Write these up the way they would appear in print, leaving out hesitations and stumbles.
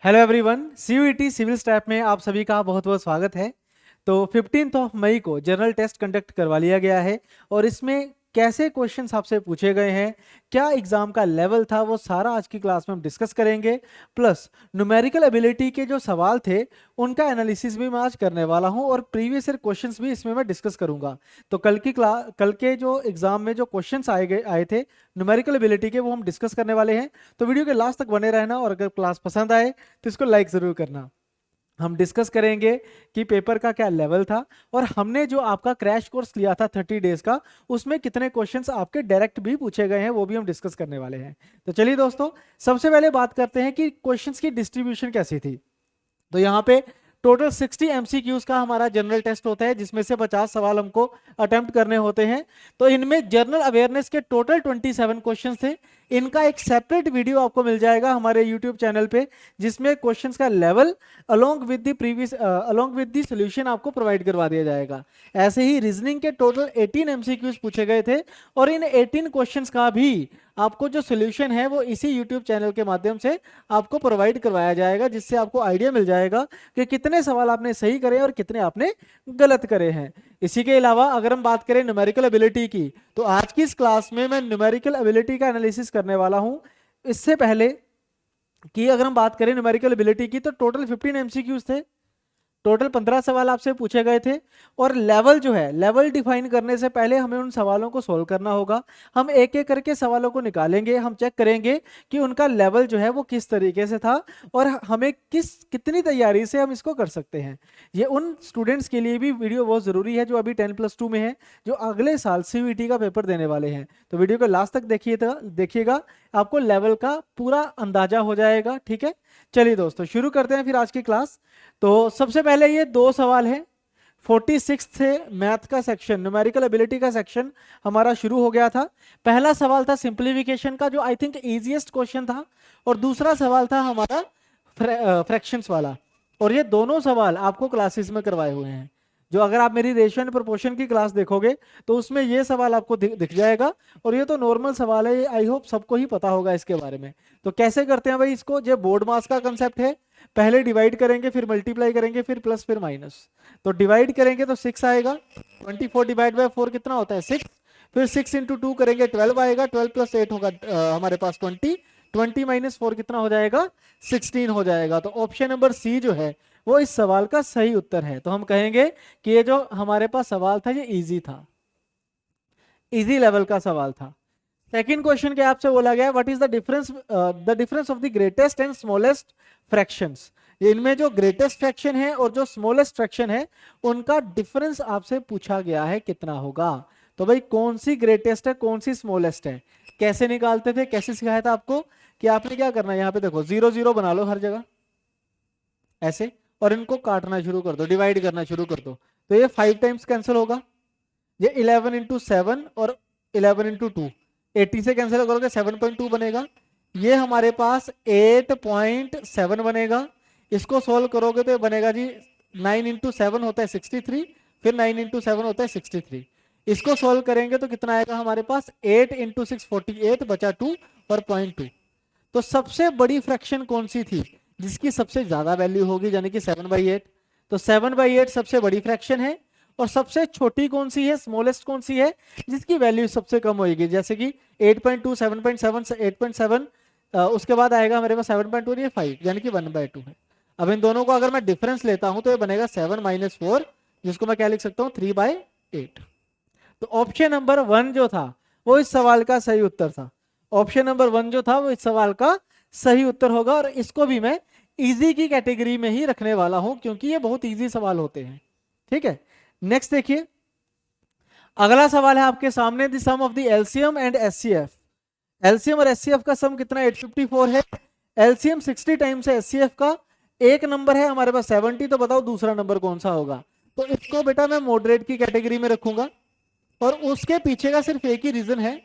Hello everyone, CUET civil staff में आप सभी का बहुत बहुत स्वागत है। तो 15 मई को जनरल टेस्ट कंडक्ट करवा लिया गया है और इसमें कैसे क्वेश्चंस आपसे पूछे गए हैं, क्या एग्जाम का लेवल था, वो सारा आज की क्लास में हम डिस्कस करेंगे। प्लस न्यूमेरिकल एबिलिटी के जो सवाल थे उनका एनालिसिस भी मैं आज करने वाला हूं और प्रीवियस ईयर क्वेश्चंस भी इसमें मैं डिस्कस करूंगा। तो कल के जो एग्जाम में जो क्वेश्चंस आए थे न्यूमेरिकल एबिलिटी के, वो हम डिस्कस करने वाले हैं। तो वीडियो के लास्ट तक बने रहना और अगर क्लास पसंद आए तो इसको लाइक जरूर करना। हम डिस्कस करेंगे कि पेपर का क्या लेवल था और हमने जो आपका क्रैश कोर्स लिया था 30 डेज का, उसमें कितने क्वेश्चंस आपके डायरेक्ट भी पूछे गए हैं वो भी हम डिस्कस करने वाले हैं। तो चलिए दोस्तों, सबसे पहले बात करते हैं कि क्वेश्चंस की डिस्ट्रीब्यूशन कैसी थी। तो यहाँ पे टोटल 60 एमसीक्यूज का हमारा जनरल टेस्ट होता है, जिसमें से 50 सवाल हमको अटेम्प्ट करने होते हैं। तो इनमें जनरल अवेयरनेस के टोटल 27 क्वेश्चंस थे। इनका एक सेपरेट वीडियो आपको मिल जाएगा हमारे यूट्यूब चैनल पे, जिसमें क्वेश्चंस का level along with the solution आपको प्रोवाइड करवा दिया जाएगा। ऐसे ही रीजनिंग के टोटल 18 एमसीक्यूज पूछे गए थे और इन 18 क्वेश्चंस का भी आपको जो सॉल्यूशन है वो इसी यूट्यूब चैनल के माध्यम से आपको प्रोवाइड करवाया जाएगा, जिससे आपको आइडिया मिल जाएगा कि कितने सवाल आपने सही करे और कितने आपने गलत करे हैं। इसी के अलावा अगर हम बात करें न्यूमेरिकल एबिलिटी की, तो आज की इस क्लास में मैं न्यूमेरिकल एबिलिटी का एनालिसिस करने वाला हूं। इससे पहले कि अगर हम बात करें न्यूमेरिकल एबिलिटी की, तो टोटल 15 एमसीक्यूज थे, टोटल 15 सवाल आपसे पूछे गए थे। और लेवल जो है, लेवल डिफाइन करने से पहले हमें उन सवालों को सोल्व करना होगा। हम एक एक करके सवालों को निकालेंगे, हम चेक करेंगे कि उनका लेवल जो है वो किस तरीके से था और हमें कितनी तैयारी से हम इसको कर सकते हैं। ये उन स्टूडेंट्स के लिए भी वीडियो बहुत ज़रूरी है जो अभी 10+2 में है, जो अगले साल सीयूईटी का पेपर देने वाले हैं। तो वीडियो को लास्ट तक देखिएगा, आपको लेवल का पूरा अंदाजा हो जाएगा। ठीक है, चलिए दोस्तों शुरू करते हैं फिर आज की क्लास। तो सबसे पहले ये दो सवाल है। 46 से मैथ का सेक्शन, न्यूमेरिकल एबिलिटी का सेक्शन हमारा शुरू हो गया था। पहला सवाल था सिंप्लीफिकेशन का, जो आई थिंक इजीएस्ट क्वेश्चन था, और दूसरा सवाल था हमारा फ्रैक्शंस वाला। और ये दोनों सवाल आपको क्लासेस में करवाए हुए हैं। जो अगर आप मेरी रेशियो एंड प्रोपोर्शन की क्लास देखोगे तो उसमें ये सवाल आपको दिख जाएगा। और ये तो नॉर्मल सवाल है, आई होप सबको ही पता होगा इसके बारे में। तो कैसे करते हैं भाई इसको, जो बोर्ड मास का कंसेप्ट है, पहले डिवाइड करेंगे, फिर मल्टीप्लाई करेंगे, फिर प्लस, फिर माइनस। तो डिवाइड करेंगे तो 6 आएगा, 24 डिवाइड बाय 4 कितना होता है 6। फिर 6 इंटू 2 करेंगे 12 आएगा, 12 प्लस 8 होगा हमारे पास 20, 20 माइनस 4 कितना हो जाएगा 16 हो जाएगा। तो ऑप्शन नंबर सी जो है वो इस सवाल का सही उत्तर है। तो हम कहेंगे कि ये जो हमारे पास सवाल था ये इजी था, इजी लेवल का सवाल था। सेकंड क्वेश्चन के आपसे बोला गया what is the difference of the greatest and smallest fractions. इनमें जो ग्रेटेस्ट फ्रैक्शन है और जो स्मॉलेस्ट फ्रैक्शन है उनका डिफरेंस आपसे पूछा गया है, कितना होगा। तो भाई कौन सी ग्रेटेस्ट है, कौन सी स्मॉलेस्ट है, कैसे निकालते थे, कैसे सिखाया था आपको कि आपने क्या करना है, यहाँ पे देखो 0 0 बना लो हर जगह ऐसे, और इनको काटना शुरू कर दो, डिवाइड करना शुरू कर दो। तो ये 5 टाइम्स कैंसिल होगा, ये 11 इंटू 7 और 11 इंटू 2, 80 से कैंसिल करोगे 7.2 बनेगा। ये हमारे पास 8.7 बनेगा। इसको सोल्व करोगे तो ये बनेगा जी 9 इंटू 7 होता है 63, फिर 9 इंटू 7 होता है 63। इसको सोल्व करेंगे तो कितना आएगा हमारे पास 8 इंटू 6 48, बचा 2 और 0.2। तो सबसे बड़ी फ्रैक्शन कौन सी थी जिसकी सबसे ज्यादा वैल्यू होगी, यानी कि 7/8। तो 7/8 सबसे बड़ी फ्रैक्शन है। और सबसे छोटी कौन सी है, स्मॉलेस्ट कौन सी है जिसकी वैल्यू सबसे कम होगी, जैसे कि 8.2, 7.7, 8.7, उसके बाद आएगा हमारे पास 7.2, ये 5, यानी कि 1/2 है। अब इन दोनों को अगर मैं डिफरेंस लेता हूं तो ये बनेगा 7 माइनस 4, जिसको मैं क्या लिख सकता हूँ 3/8। तो ऑप्शन नंबर 1 जो था वो इस सवाल का सही उत्तर था। ऑप्शन नंबर 1 जो था वो इस सवाल का सही उत्तर होगा। और इसको भी मैं इजी की कैटेगरी में ही रखने वाला हूं, क्योंकि ये बहुत इजी सवाल होते हैं। ठीक है, नेक्स्ट देखिए, अगला सवाल है आपके सामने, the sum of the LCM and HCF. LCM और एचसीएफ का सम कितना 854 है। एलसीएम 60 टाइम्स है एचसीएफ का, एक नंबर है हमारे पास 70। तो बताओ दूसरा नंबर कौन सा होगा। तो इसको बेटा मैं मॉडरेट की कैटेगरी में रखूंगा। और उसके पीछे का सिर्फ एक ही रीजन है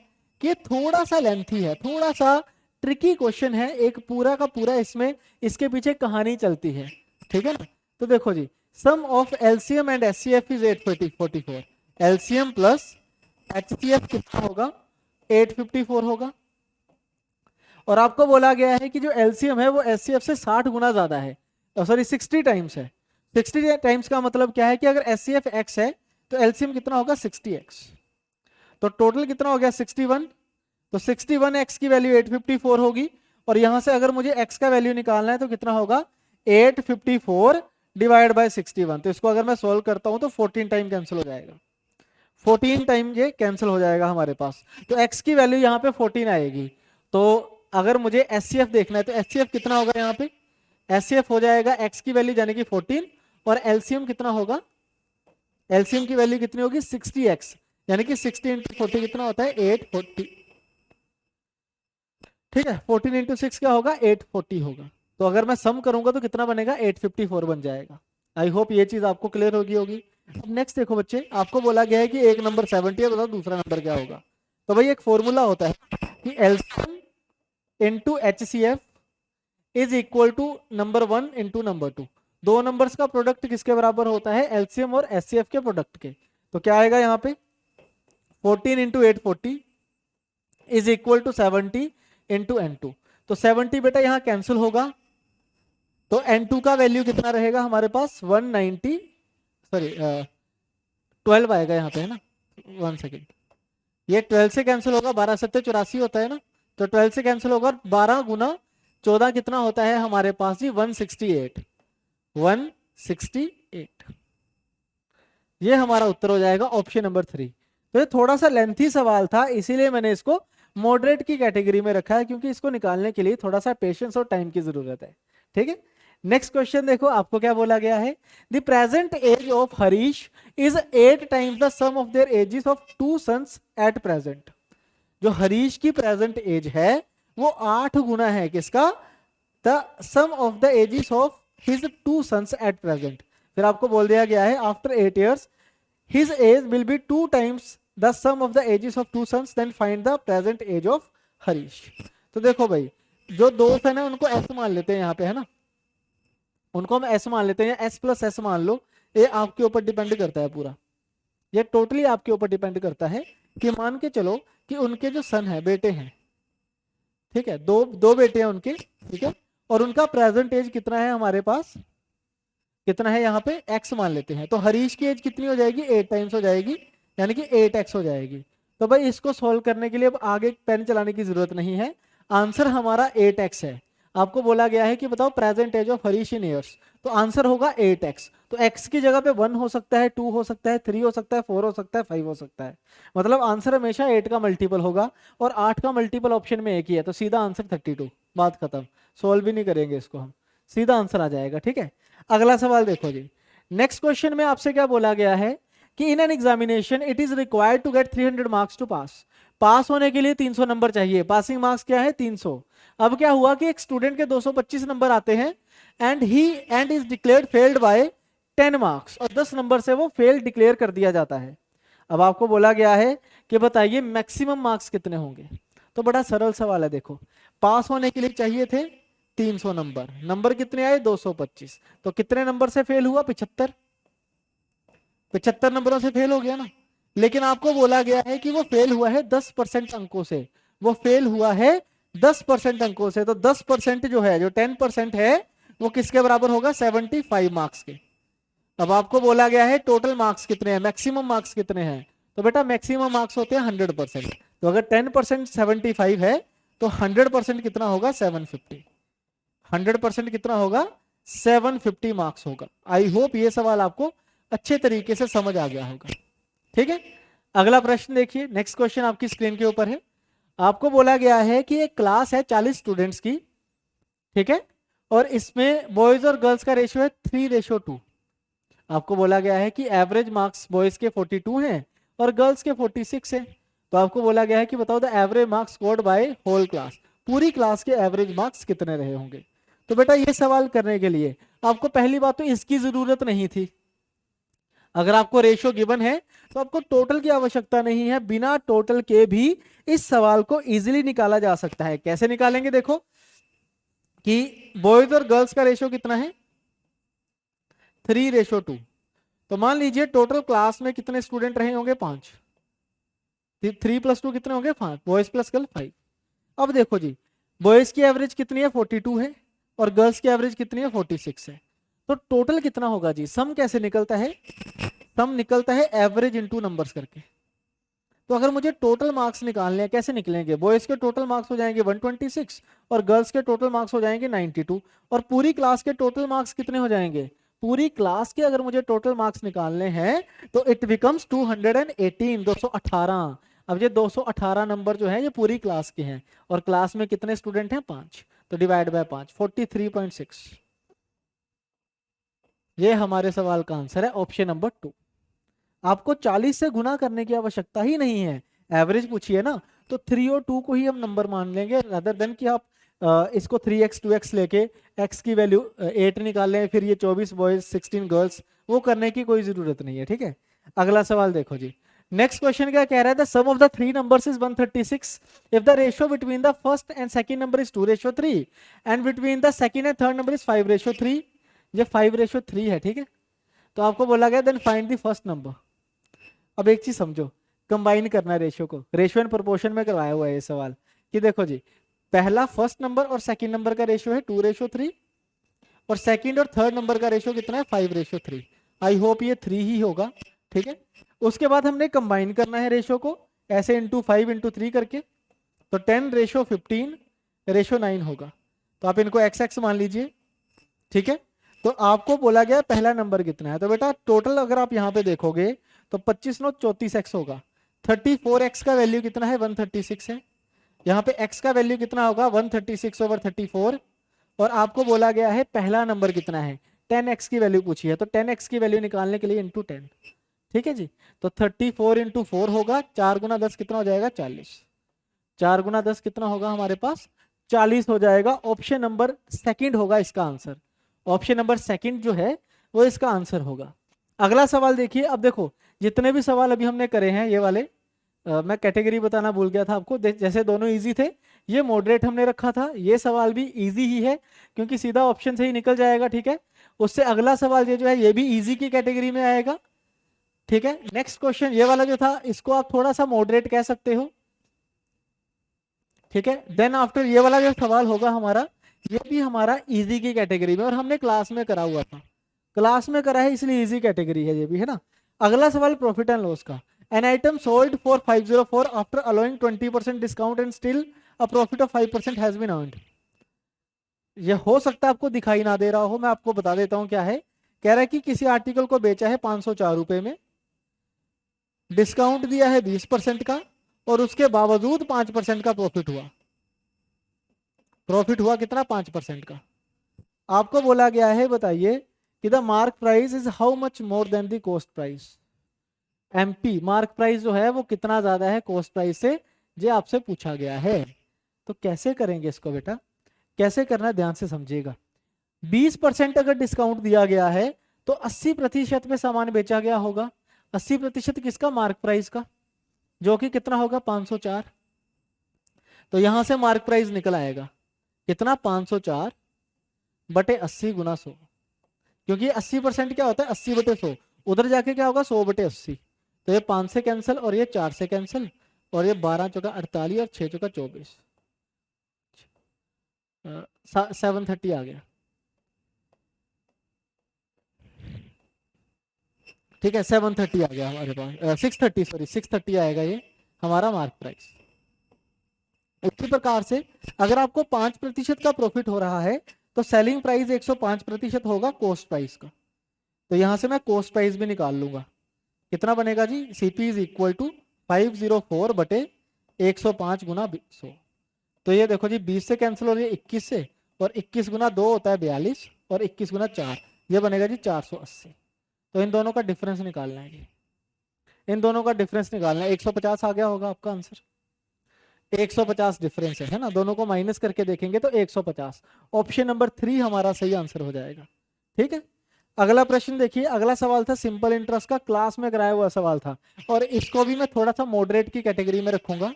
कि थोड़ा सा लेंथी है, थोड़ा सा ट्रिकी क्वेश्चन है, एक पूरा का पूरा इसमें इसके पीछे कहानी चलती है। ठीक है ना। तो देखो जी, sum of LCM and HCF is 844। LCM plus HCF कितना होगा 854 होगा। और आपको बोला गया है कि जो एलसीएम है वो एचसीएफ से 60 गुना ज्यादा है, सॉरी 60 टाइम्स है। 60 टाइम्स का मतलब क्या है कि अगर एचसीएफ x है तो एलसीएम कितना होगा 60x। तो टोटल कितना हो गया 61। तो 61x की वैल्यू 854 होगी, और यहां से अगर मुझे x का वैल्यू निकालना है तो कितना होगा 854 डिवाइड बाय 61। तो इसको अगर मैं सोल्व करता हूं तो 14 टाइम कैंसिल हो जाएगा, 14 टाइम ये कैंसिल हो जाएगा हमारे पास। तो x की वैल्यू यहाँ पे 14 आएगी। तो अगर मुझे एचसीएफ देखना है तो एचसीएफ कितना होगा यहाँ पे, एचसीएफ हो जाएगा x की वैल्यू यानी कि 14, और एलसीएम कितना होगा, एलसीएम की वैल्यू कितनी होगी 60x, यानी कि 60 इंटू 40 कितना होता है 840। ठीक है, 14 इंटू 6 क्या होगा 840 होगा। तो अगर मैं सम करूंगा तो कितना बनेगा 854 बन जाएगा। आई होप ये चीज आपको क्लियर होगी होगी। अब नेक्स्ट देखो बच्चे, आपको बोला गया है कि एक नंबर 70 है, बताओ दूसरा नंबर क्या होगा। तो भाई एक फॉर्मूला होता है कि LCM into HCF is equal to number 1 into number 2। दो नंबर्स का प्रोडक्ट किसके बराबर होता है, एलसीएम और एचसीएफ के प्रोडक्ट के। तो क्या आएगा यहाँ पे 14 into 840 is equal to 70 into N2। तो 70 बेटा यहाँ कैंसिल होगा, तो N2 का वैल्यू कितना रहेगा हमारे पास 190, सॉरी 12 आएगा यहाँ पे है ना, 1 सेकेंड, ये 12 से कैंसिल होगा, 12 सत्ते 84 होता है ना, तो 12 से कैंसिल होगा, 12 गुना 14 कितना होता है हमारे पास जी 168, 168। ये हमारा उत्तर हो जाएगा ऑप्शन नंबर 3। तो ये थोड़ा सा लेंथी सवाल था, इसीलिए मैंने इसको मॉडरेट की कैटेगरी में रखा है, क्योंकि इसको निकालने के लिए थोड़ा सा पेशेंस और टाइम की जरूरत है। ठीक है, नेक्स्ट क्वेश्चन देखो, आपको क्या बोला गया है, the present age of Harish is 8 times the sum of their ages of 2 sons at present. जो हरीश की प्रेजेंट एज है वो 8 गुना है किसका, the sum of the ages of his 2 sons at present. फिर आपको बोल दिया गया है after 8 years his age will be 2 times the sum of the ages of 2 sons, then find the present age of Harish. तो देखो भाई, जो दोस्त है ना उनको एस मान लेते हैं यहाँ पे है ना, उनको हम एस मान लेते हैं, एस प्लस एस मान लो। ये आपके ऊपर डिपेंड करता है पूरा, ये टोटली आपके ऊपर डिपेंड करता है कि मान के चलो कि उनके जो सन है बेटे हैं, ठीक है, दो बेटे हैं उनके, ठीक है, और उनका प्रेजेंट एज कितना है हमारे पास, कितना है यहाँ पे x मान लेते हैं। तो हरीश की एज कितनी हो जाएगी 8 टाइम्स हो जाएगी, यानी कि 8x हो जाएगी। तो भाई इसको सॉल्व करने के लिए अब आगे पेन चलाने की जरूरत नहीं है, आंसर हमारा 8x है। आपको बोला गया है कि बताओ present age of Harish in years, तो आंसर होगा 8x। तो x की जगह पे 1 हो सकता है, 2 हो सकता है, 3 हो सकता है, 4 हो सकता है, 5 हो सकता है, मतलब आंसर हमेशा 8 का मल्टीपल होगा, और 8 का मल्टीपल ऑप्शन में एक ही है, तो सीधा आंसर 32, बात खत्म, सोल्व भी नहीं करेंगे इसको हम, सीधा आंसर आ जाएगा। ठीक है, अगला सवाल देखो जी, नेक्स्ट क्वेश्चन में आपसे क्या बोला गया है कि in an examination it is required to get 300 marks to pass. Pass होने के लिए 300 नंबर चाहिए, पासिंग मार्क्स क्या है 300। अब क्या हुआ कि एक स्टूडेंट के 225 नंबर आते हैं and is declared failed by 10 marks, और 10 नंबर से वो फेल डिक्लेयर कर दिया जाता है। अब आपको बोला गया है कि बताइए मैक्सिमम मार्क्स कितने होंगे। तो बड़ा सरल सवाल है, देखो पास होने के लिए चाहिए थे 300 नंबर, नंबर कितने आए 225, तो कितने नंबर से फेल हुआ 75, 75 नंबरों से फेल हो गया ना। लेकिन आपको बोला गया है कि वो फेल हुआ है 10% अंकों से, वो फेल हुआ है 10% अंकों से, तो 10% जो है, जो 10% है वो किसके बराबर होगा 75 मार्क्स के। अब आपको बोला गया है टोटल मार्क्स कितने हैं, मैक्सिमम मार्क्स कितने हैं, तो बेटा मैक्सिमम मार्क्स होते हैं 100%, तो अगर 10% 75 है तो 100% कितना होगा 750, 100% कितना होगा 750 मार्क्स होगा। आई होप ये सवाल आपको अच्छे तरीके से समझ आ गया होगा। ठीक है, अगला प्रश्न देखिए, नेक्स्ट क्वेश्चन आपकी स्क्रीन के ऊपर है। आपको बोला गया है कि एक क्लास है 40 स्टूडेंट्स की, ठीक है, और इसमें बॉयज और गर्ल्स का रेशियो है 3:2। आपको बोला गया है कि एवरेज मार्क्स बॉयज के 42 हैं और गर्ल्स के 46 हैं। तो आपको बोला गया है कि बताओ the average marks scored by whole class, पूरी क्लास के एवरेज मार्क्स कितने रहे होंगे। तो बेटा ये सवाल करने के लिए आपको पहली बात तो इसकी जरूरत नहीं थी, अगर आपको रेशियो गिवन है तो आपको टोटल की आवश्यकता नहीं है, बिना टोटल के भी इस सवाल को इजीली निकाला जा सकता है। कैसे निकालेंगे, देखो कि बॉयज और गर्ल्स का रेशियो कितना है 3:2। तो मान लीजिए टोटल क्लास में कितने स्टूडेंट रहे होंगे 5, 3 + 2 कितने होंगे 5, बॉयज प्लस गर्ल 5। अब देखो जी बॉयज की एवरेज कितनी है 42 है और गर्ल्स की एवरेज कितनी है 46 है। तो टोटल कितना होगा जी? सम कैसे निकलता है? सम निकलता है एवरेज इनटू नंबर्स करके। तो अगर मुझे टोटल मार्क्स निकालने हैं कैसे निकलेंगे? बॉयज के टोटल मार्क्स हो जाएंगे 126 और गर्ल्स के टोटल मार्क्स हो जाएंगे 92 और पूरी क्लास के टोटल मार्क्स कितने हो जाएंगे? पूरी क्लास के अगर मुझे टोटल मार्क्स निकालने हैं तो इट बिकम्स 218, 218। अब ये 218 नंबर जो है ये पूरी क्लास के हैं और क्लास में कितने स्टूडेंट हैं? 5, तो डिवाइड बाय 5, 43.6। ये हमारे सवाल का आंसर है ऑप्शन नंबर 2। आपको 40 से गुना करने की आवश्यकता ही नहीं है, एवरेज पूछिए ना, तो 3 और 2 को ही हम नंबर मान लेंगे रादर देन कि आप इसको 3x 2x लेके x की वैल्यू 8 निकाल लें, फिर ये 24 बॉयज 16 गर्ल्स, वो करने की कोई जरूरत नहीं है। ठीक है, अगला सवाल देखो जी। नेक्स्ट क्वेश्चन क्या कह रहा है? The sum of the three numbers is 136 if the ratio between the first and second number is 2:3 and between the second and third number is 5:3। ये 5:3 है। ठीक है, तो आपको बोला गया then find the first number. अब एक चीज समझो, कंबाइन करना है रेशियो को, रेशियो एंड प्रोपोर्शन में करवाया हुआ है ये सवाल। कि देखो जी, पहला फर्स्ट नंबर और सेकंड नंबर का रेशियो है 2:3 और सेकंड और थर्ड नंबर का रेशियो कितना है? 5:3। आई होप ये 3 ही होगा। ठीक है, उसके बाद हमने कंबाइन करना है रेशियो को ऐसे इंटू 5 इंटू 3 करके, तो 10:15:9 होगा। तो आप इनको एक्स एक्स मान लीजिए। ठीक है, तो आपको बोला गया पहला नंबर कितना है, तो बेटा टोटल अगर आप यहाँ पे देखोगे तो 25 9 34x होगा। 34x का वैल्यू कितना है? 136 है। यहाँ पे x का वैल्यू कितना होगा? 136/34। और आपको बोला गया है पहला नंबर कितना है? 10x की वैल्यू पूछी है, तो 10x की वैल्यू निकालने के लिए इंटू 10। ठीक है जी, तो 34 इंटू 4 होगा, 4 गुना 10 कितना हो जाएगा? 40। 4 गुना 10 कितना होगा हमारे पास? 40 हो जाएगा। ऑप्शन नंबर सेकंड होगा इसका आंसर। ऑप्शन नंबर सेकंड जो है वो इसका आंसर होगा। अगला सवाल देखिए। अब देखो, जितने भी सवाल अभी हमने करे हैं ये वाले, मैं कैटेगरी बताना भूल गया था आपको। जैसे दोनों इजी थे, ये मॉडरेट हमने रखा था, ये सवाल भी इजी ही है क्योंकि सीधा ऑप्शन से ही निकल जाएगा। ठीक है, उससे अगला सवाल ये जो है ये भी इजी की कैटेगरी में आएगा। ठीक है, नेक्स्ट क्वेश्चन ये वाला जो था इसको आप थोड़ा सा मॉडरेट कह सकते हो। ठीक है, देन आफ्टर ये वाला जो सवाल होगा हमारा, ये भी हमारा इजी की कैटेगरी में और हमने क्लास में करा हुआ था। क्लास में करा है इसलिए इजी कैटेगरी है ये भी, है ना। अगला सवाल प्रॉफिट एंड लॉस का। An item sold for 504 after allowing 20% discount and still a profit of 5% has been earned. ये हो सकता है आपको दिखाई ना दे रहा हो, मैं आपको बता देता हूं क्या है। कह रहा है कि किसी आर्टिकल को बेचा है 504 रुपए में, डिस्काउंट दिया है 20% का और उसके बावजूद 5% का प्रॉफिट हुआ। प्रॉफिट हुआ कितना? 5% का। आपको बोला गया है बताइए कि the mark price is how much more than the cost price. MP mark price जो है वो कितना ज्यादा है कॉस्ट प्राइस से, ये आपसे पूछा गया है। तो कैसे करेंगे इसको बेटा? कैसे करना है ध्यान से समझिएगा। 20% अगर डिस्काउंट दिया गया है तो 80% में सामान बेचा गया होगा। 80% किसका? मार्क प्राइस का, जो कि कितना होगा? 504। तो यहां से मार्क प्राइस निकल आएगा कितना? 504 बटे 80 गुना 100, क्योंकि 80% क्या होता है? 80/100। उधर जाके क्या होगा? 100/80। तो ये 5 से कैंसिल और ये 4 से कैंसिल और ये 12 चौका 48 और 6 चौका 24, 730 आ गया। ठीक है, 730 आ गया हमारे पास, 630, सॉरी 630 आएगा ये हमारा मार्क प्राइस। इसी प्रकार से अगर आपको 5% का प्रॉफिट हो रहा है तो सेलिंग प्राइस 105% होगा कॉस्ट प्राइस का। तो यहां से मैं कॉस्ट प्राइस भी निकाल लूंगा। कितना बनेगा जी? सीपी इज इक्वल टू 504 बटे 105 गुना 100। तो ये देखो जी 20 से कैंसिल हो रही है 21 से, और 21 गुना 2 होता है 42 और 21 गुना 4 ये बनेगा जी 480। तो इन दोनों का डिफरेंस निकालना है जी, इन दोनों का डिफरेंस निकालना है। 150 आ गया होगा आपका आंसर। 150 डिफरेंस है ना, दोनों को माइनस करके देखेंगे तो 150। ऑप्शन नंबर 3 हमारा सही आंसर हो जाएगा। ठीक है, अगला प्रश्न देखिए। अगला सवाल था सिंपल इंटरेस्ट का, क्लास में कराया हुआ सवाल था और इसको भी मैं थोड़ा सा मॉडरेट की कैटेगरी में रखूंगा।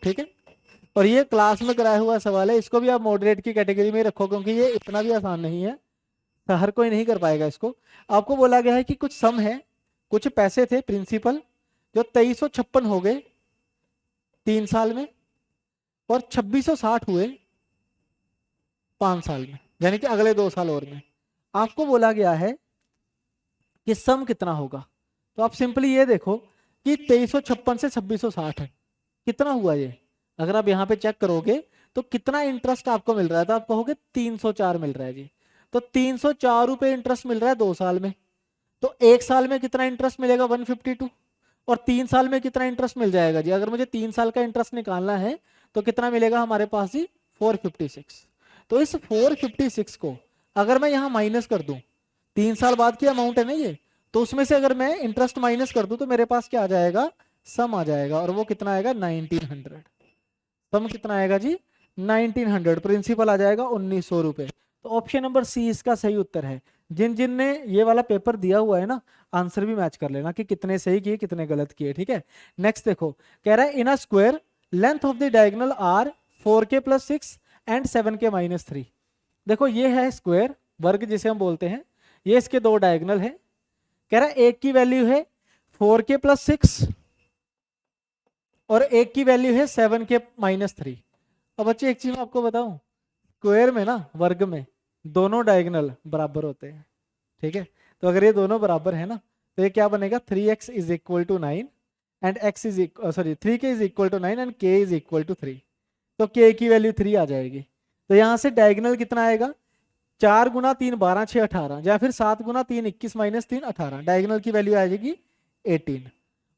ठीक है, और ये क्लास में कराया हुआ सवाल है, इसको भी आप मॉडरेट की कैटेगरी में रखो क्योंकि ये इतना भी आसान नहीं है, तो हर कोई नहीं कर पाएगा इसको। आपको बोला गया है कि कुछ सम है, कुछ पैसे थे प्रिंसिपल जो 2356 हो गए 3 साल में, और 2660 हुए 5 साल में, यानी कि अगले 2 साल और में। आपको बोला गया है कि सम कितना होगा। तो आप सिंपली ये देखो कि 2356 से 2660 है, कितना हुआ ये। अगर आप यहाँ पे चेक करोगे तो कितना इंटरेस्ट आपको मिल रहा है, तो आप कहोगे 304 मिल रहा है जी। तो 304 रुपए इंटरेस्ट मिल रहा है 2 साल में। तो 1 साल में कितना इंटरेस्ट मिलेगा 152, और 3 साल में कितना इंटरेस्ट मिल जाएगा जी। अगर मुझे 3 साल का इंटरेस्ट निकालना है तो कितना मिलेगा हमारे पास जी 456। तो इस 456 को अगर मैं यहाँ माइनस कर दूं, 3 साल बाद की अमाउंट है ना ये, तो उसमें से अगर मैं इंटरेस्ट माइनस कर दूं तो मेरे पास क्या आ जाएगा, सम आ जाएगा। और वो कितना आएगा 1900। सम कितना आएगा जी 1900। प्रिंसिपल आ जाएगा 1900 रुपए। तो ऑप्शन नंबर सी इसका सही उत्तर है। जिन जिन ने ये वाला पेपर दिया हुआ है ना, आंसर भी मैच कर लेना कि कितने सही किए कितने गलत किए, ठीक है। नेक्स्ट देखो, कह रहा है in a square length of the diagonal are 4k + 6 and 7k - 3। देखो ये है स्क्वायर, वर्ग जिसे हम बोलते हैं, ये इसके 2 डायगोनल है। कह रहा है एक की वैल्यू है 4k + 6 और एक की वैल्यू है 7k - 3। अब बच्चे एक चीज मैं आपको बताऊं, स्क्वायर में ना, वर्ग में दोनों डायगोनल बराबर होते हैं, ठीक है। तो अगर ये दोनों बराबर है ना, तो ये क्या बनेगा 3x = 9 and x is 3k = 9 and k = 3। तो k की वैल्यू 3 आ जाएगी। तो यहां से डायगोनल कितना आएगा, 4 × 3 12 6 18, या फिर 7 × 3 21 - 3 18। डायगोनल की वैल्यू आ जाएगी 18।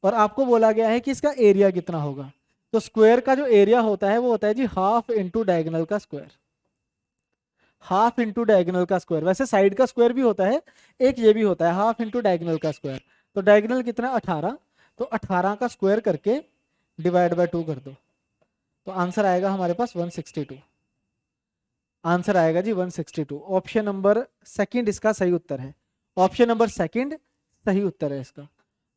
और आपको बोला गया है कि इसका एरिया कितना होगा। तो स्क्वायर का जो एरिया होता है वो होता है जी हाफ इंटू डायगोनल का स्क्वायर। हाफ इंटू डायगोनल का स्क्वायर, वैसे साइड का स्क्वायर भी होता है, एक ये भी होता है हाफ इंटू डायगोनल का स्क्वायर। तो डायगोनल कितना 18, तो 18 का स्क्वायर करके डिवाइड बाय 2 कर दो, तो आंसर आएगा हमारे पास 162। आंसर आएगा जी 162। ऑप्शन नंबर सेकंड इसका सही उत्तर है। ऑप्शन नंबर सेकंड सही उत्तर है इसका।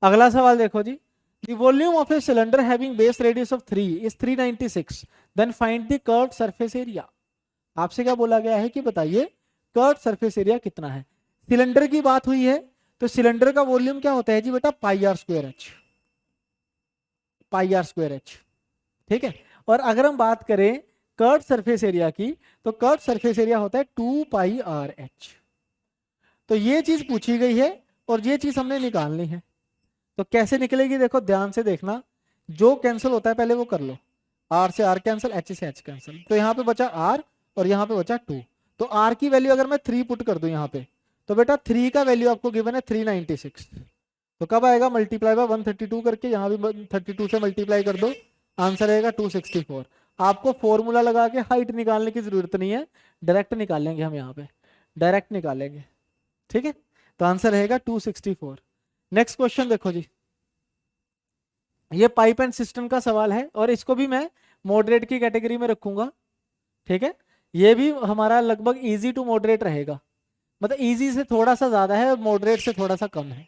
अगला सवाल देखो जी, the volume of a cylinder having base radius of 3 is 396, then find the curved surface area। आपसे क्या बोला गया है कि बताइए कर्व्ड सरफेस एरिया कितना है। सिलेंडर की बात हुई है, तो सिलेंडर का वॉल्यूम क्या होता है जी बेटा πr²h, πr²h, ठीक है। और अगर हम बात करें कर्व्ड सरफेस एरिया की, तो कर्व्ड सरफेस एरिया होता है 2πrh। तो ये चीज पूछी गई है और ये चीज हमने निकालनी है। तो कैसे निकलेगी, देखो ध्यान से देखना, जो कैंसिल होता है पहले वो कर लो। r से r कैंसिल, h से h कैंसिल, तो यहाँ पे बचा r और यहाँ पे बचा 2। तो r की वैल्यू अगर मैं 3 पुट कर दूं यहाँ पे, तो बेटा 3 का वैल्यू आपको गिवन है 396। तो कब आएगा, मल्टीप्लाई बाय 132 करके, यहाँ भी 32 से मल्टीप्लाई कर दो, आंसर आएगा 264। आपको फॉर्मूला लगा के हाइट निकालने की जरूरत नहीं है, डायरेक्ट निकालेंगे हम यहाँ पे, डायरेक्ट निकालेंगे, ठीक है। तो आंसर रहेगा 264। नेक्स्ट क्वेश्चन देखो जी, ये पाइप एंड सिस्टम का सवाल है और इसको भी मैं मॉडरेट की कैटेगरी में रखूंगा, ठीक है। ये भी हमारा लगभग इजी टू मॉडरेट रहेगा, मतलब इजी से थोड़ा सा ज्यादा है और मॉडरेट से थोड़ा सा कम है।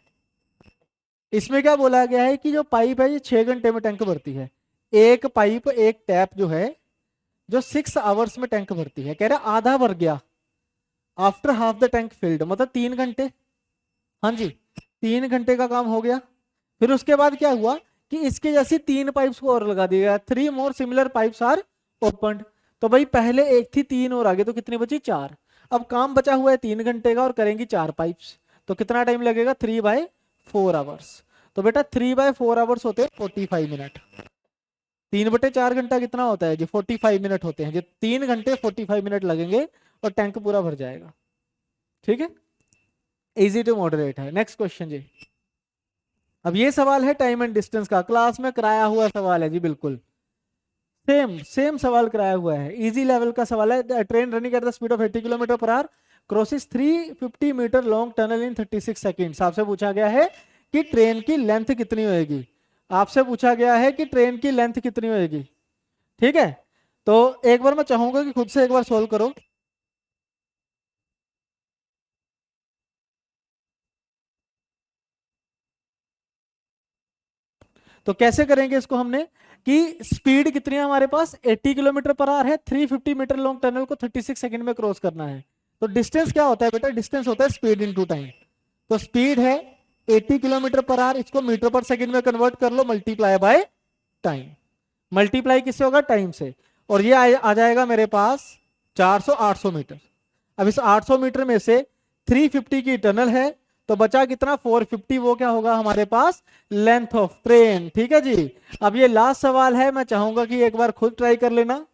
इसमें क्या बोला गया है कि जो पाइप है ये 6 घंटे में टैंक भरती है। एक पाइप, एक टैप जो है जो 6 आवर्स में टैंक भरती है। कह रहा आधा भर गया after half the tank field, मतलब 3 घंटे, हाँ जी 3 घंटे का काम हो गया। फिर उसके बाद क्या हुआ कि इसके जैसी 3 पाइप्स को और लगा दिया गया, 3 more similar pipes are opened. तो भाई पहले एक थी, 3 और आगे, तो कितनी बची 4। अब काम बचा हुआ है 3 घंटे का और करेंगी 4 पाइप्स, तो कितना टाइम लगेगा 3/4 आवर्स। तो बेटा 3/4 आवर्स होते हैं 45 मिनट। 3/4 घंटा कितना होता है जी 45 मिनट होते हैं, जो 3 घंटे 45 मिनट लगेंगे और टैंक पूरा भर जाएगा, ठीक है। इजी टू मॉडरेट है। नेक्स्ट क्वेश्चन जी, अब ये सवाल है टाइम एंड डिस्टेंस का, क्लास में कराया हुआ सवाल है जी, बिल्कुल सेम सवाल कराया हुआ है, इजी लेवल का सवाल है। Train running at the speed of 80 km/h crosses 350 metre long tunnel in 36 seconds. आपसे पूछा गया है कि ट्रेन की लेंथ कितनी होगी, आपसे पूछा गया है कि ट्रेन की लेंथ कितनी होगी, ठीक है। तो एक बार मैं चाहूंगा कि खुद से एक बार सोल्व करो। तो कैसे करेंगे इसको, हमने कि स्पीड कितनी है हमारे पास 80 km/h है, 350 मीटर लॉन्ग टनल को 36 सेकंड में क्रॉस करना है। तो डिस्टेंस क्या होता है बेटा, डिस्टेंस होता है स्पीड इनटू टाइम। तो स्पीड है 80 km/h, इसको मीटर पर सेकंड में कन्वर्ट कर लो, मल्टीप्लाई बाय टाइम। मल्टीप्लाई किससे होगा, टाइम से। और ये आ जाएगा मेरे पास 400 800 मीटर। अब इस 800 मीटर में से 350 की टनल है, तो बचा कितना 450, वो क्या होगा हमारे पास लेंथ ऑफ ट्रेन। ठीक है जी। अब ये लास्ट सवाल है, मैं चाहूंगा कि एक बार खुद ट्राई कर लेना।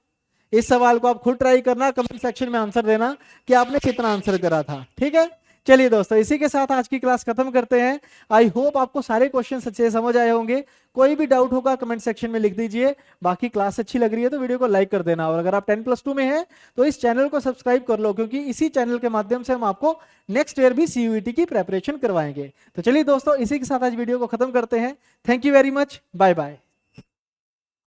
इस सवाल को आप खुद ट्राई करना, कमेंट सेक्शन में आंसर देना कि आपने कितना आंसर करा था। ठीक है, चलिए दोस्तों, इसी के साथ आज की क्लास खत्म करते हैं। आई होप आपको सारे क्वेश्चन अच्छे से समझ आए होंगे। कोई भी डाउट होगा कमेंट सेक्शन में लिख दीजिए। बाकी क्लास अच्छी लग रही है तो वीडियो को लाइक कर देना, और अगर आप 10+2 में हैं तो इस चैनल को सब्सक्राइब कर लो, क्योंकि इसी चैनल के माध्यम से हम आपको नेक्स्ट ईयर भी CUET की प्रेपरेशन करवाएंगे। तो चलिए दोस्तों, इसी के साथ आज वीडियो को खत्म करते हैं। Thank you very much, bye bye.